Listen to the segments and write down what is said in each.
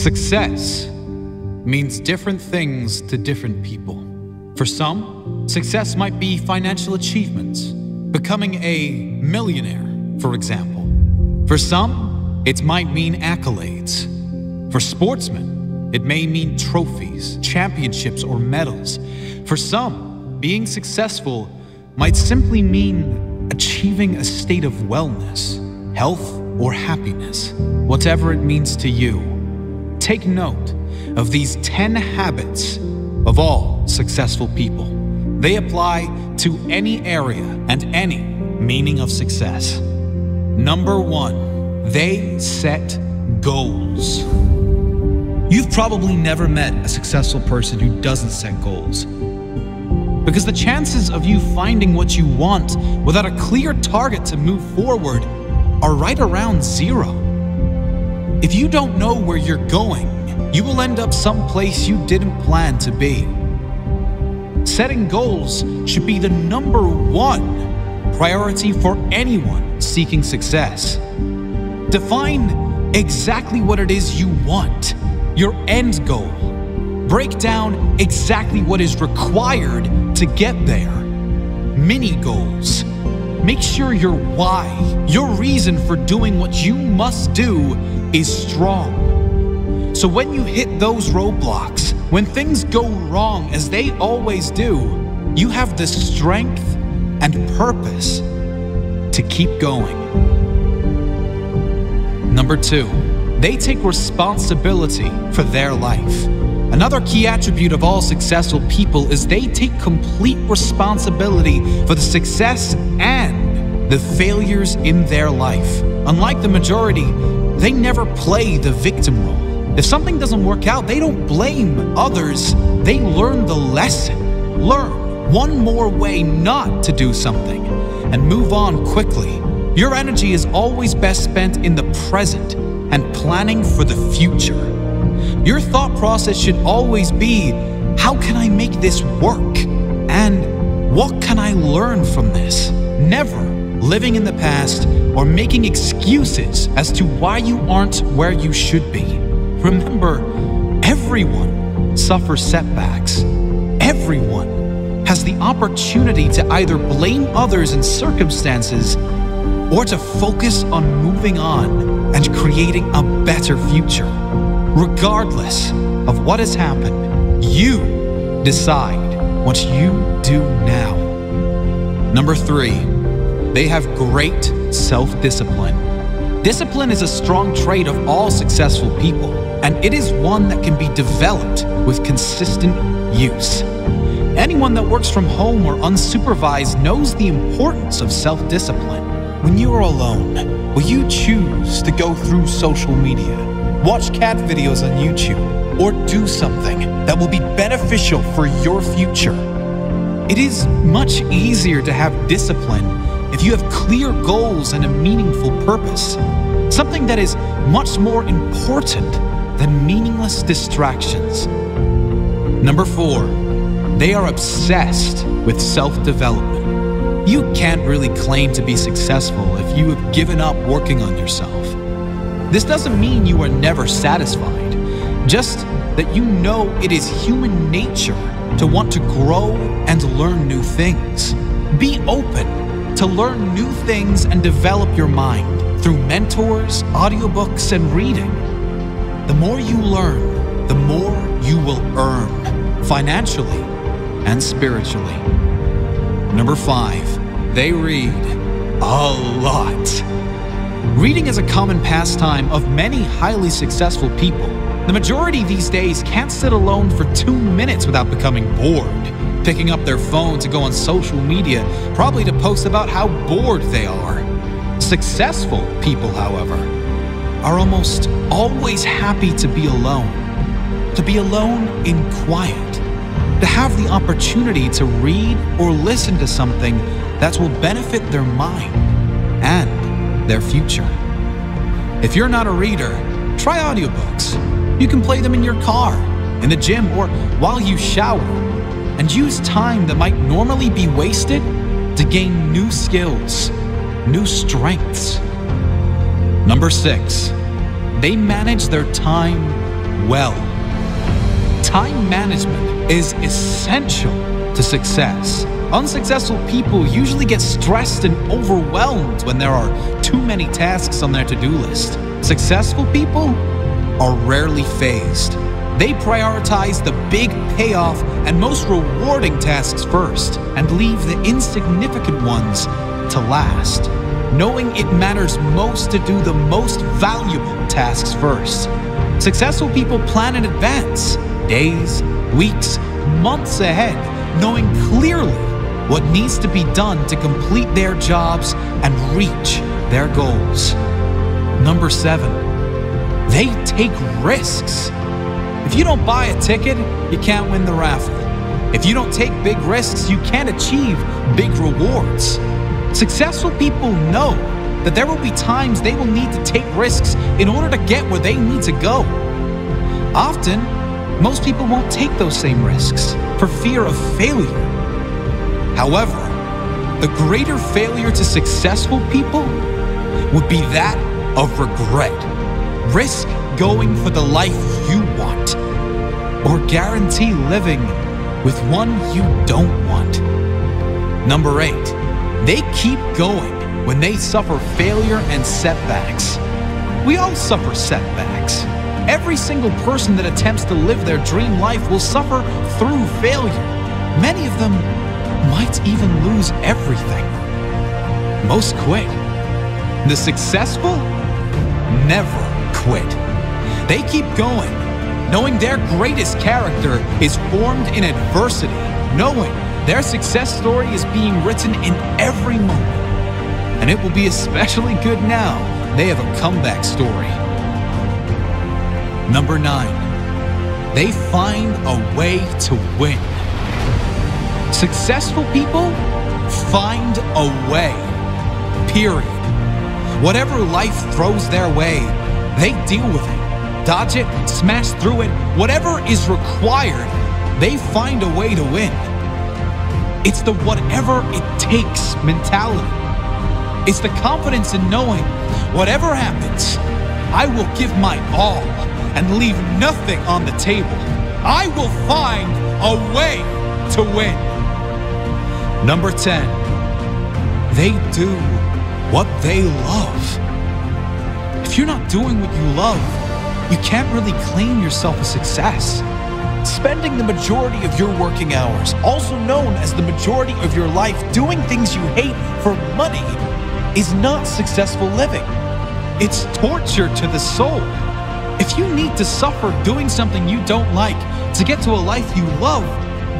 Success means different things to different people. For some, success might be financial achievements, becoming a millionaire, for example. For some, it might mean accolades. For sportsmen, it may mean trophies, championships, or medals. For some, being successful might simply mean achieving a state of wellness, health, or happiness. Whatever it means to you, take note of these 10 habits of all successful people. They apply to any area and any meaning of success. Number 1, they set goals. You've probably never met a successful person who doesn't set goals, because the chances of you finding what you want without a clear target to move forward are right around 0. If you don't know where you're going, you will end up someplace you didn't plan to be. Setting goals should be the number 1 priority for anyone seeking success. Define exactly what it is you want, your end goal. Break down exactly what is required to get there. Mini goals. Make sure your why, your reason for doing what you must do, is strong. So when you hit those roadblocks, when things go wrong as they always do, you have the strength and purpose to keep going. Number 2, they take responsibility for their life. Another key attribute of all successful people is they take complete responsibility for the success and the failures in their life. Unlike the majority, they never play the victim role. If something doesn't work out, they don't blame others. They learn the lesson. Learn one more way not to do something and move on quickly. Your energy is always best spent in the present and planning for the future. Your thought process should always be, how can I make this work? And what can I learn from this? Never living in the past or making excuses as to why you aren't where you should be. Remember, everyone suffers setbacks. Everyone has the opportunity to either blame others and circumstances or to focus on moving on and creating a better future. Regardless of what has happened, you decide what you do now. Number 3, they have great self-discipline. Discipline is a strong trait of all successful people, and it is one that can be developed with consistent use. Anyone that works from home or unsupervised knows the importance of self-discipline. When you are alone, will you choose to go through social media, watch cat videos on YouTube, or do something that will be beneficial for your future? It is much easier to have discipline if you have clear goals and a meaningful purpose, something that is much more important than meaningless distractions. Number 4, they are obsessed with self-development. You can't really claim to be successful if you have given up working on yourself. This doesn't mean you are never satisfied, just that you know it is human nature to want to grow and learn new things. Be open to learn new things and develop your mind through mentors, audiobooks, and reading. The more you learn, the more you will earn, financially and spiritually. Number 5, they read a lot. Reading is a common pastime of many highly successful people. The majority these days can't sit alone for 2 minutes without becoming bored, picking up their phone to go on social media, probably to post about how bored they are. Successful people, however, are almost always happy to be alone in quiet, to have the opportunity to read or listen to something that will benefit their mind and their future. If you're not a reader, try audiobooks. You can play them in your car, in the gym, or while you shower, and use time that might normally be wasted to gain new skills, new strengths. Number 6, they manage their time well. Time management is essential to success. Unsuccessful people usually get stressed and overwhelmed when there are too many tasks on their to-do list. Successful people are rarely phased. They prioritize the big payoff and most rewarding tasks first and leave the insignificant ones to last, knowing it matters most to do the most valuable tasks first. Successful people plan in advance, days, weeks, months ahead, knowing clearly what needs to be done to complete their jobs and reach their goals. Number 7, they take risks. If you don't buy a ticket, you can't win the raffle. If you don't take big risks, you can't achieve big rewards. Successful people know that there will be times they will need to take risks in order to get where they need to go. Often, most people won't take those same risks for fear of failure. However, the greater failure to successful people would be that of regret. Risk going for the life you want, or guarantee living with one you don't want. Number 8, they keep going when they suffer failure and setbacks. We all suffer setbacks. Every single person that attempts to live their dream life will suffer through failure. Many of them might even lose everything. Most quit. The successful never quit. They keep going, knowing their greatest character is formed in adversity, knowing their success story is being written in every moment. And it will be especially good now they have a comeback story. Number 9, they find a way to win. Successful people find a way, period. Whatever life throws their way, they deal with it, dodge it, smash through it. Whatever is required, they find a way to win. It's the whatever it takes mentality. It's the confidence in knowing whatever happens, I will give my all and leave nothing on the table. I will find a way to win. Number 10, they do what they love. If you're not doing what you love, you can't really claim yourself a success. Spending the majority of your working hours, also known as the majority of your life, doing things you hate for money is not successful living. It's torture to the soul. If you need to suffer doing something you don't like to get to a life you love,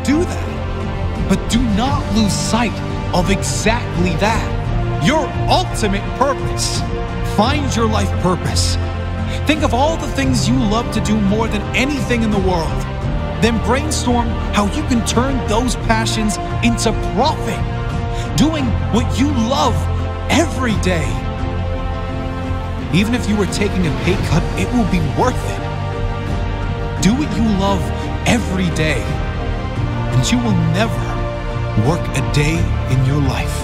do that. But do not lose sight of exactly that. Your ultimate purpose. Find your life purpose. Think of all the things you love to do more than anything in the world. Then brainstorm how you can turn those passions into profit. Doing what you love every day. Even if you were taking a pay cut, it will be worth it. Do what you love every day, and you will never work a day in your life.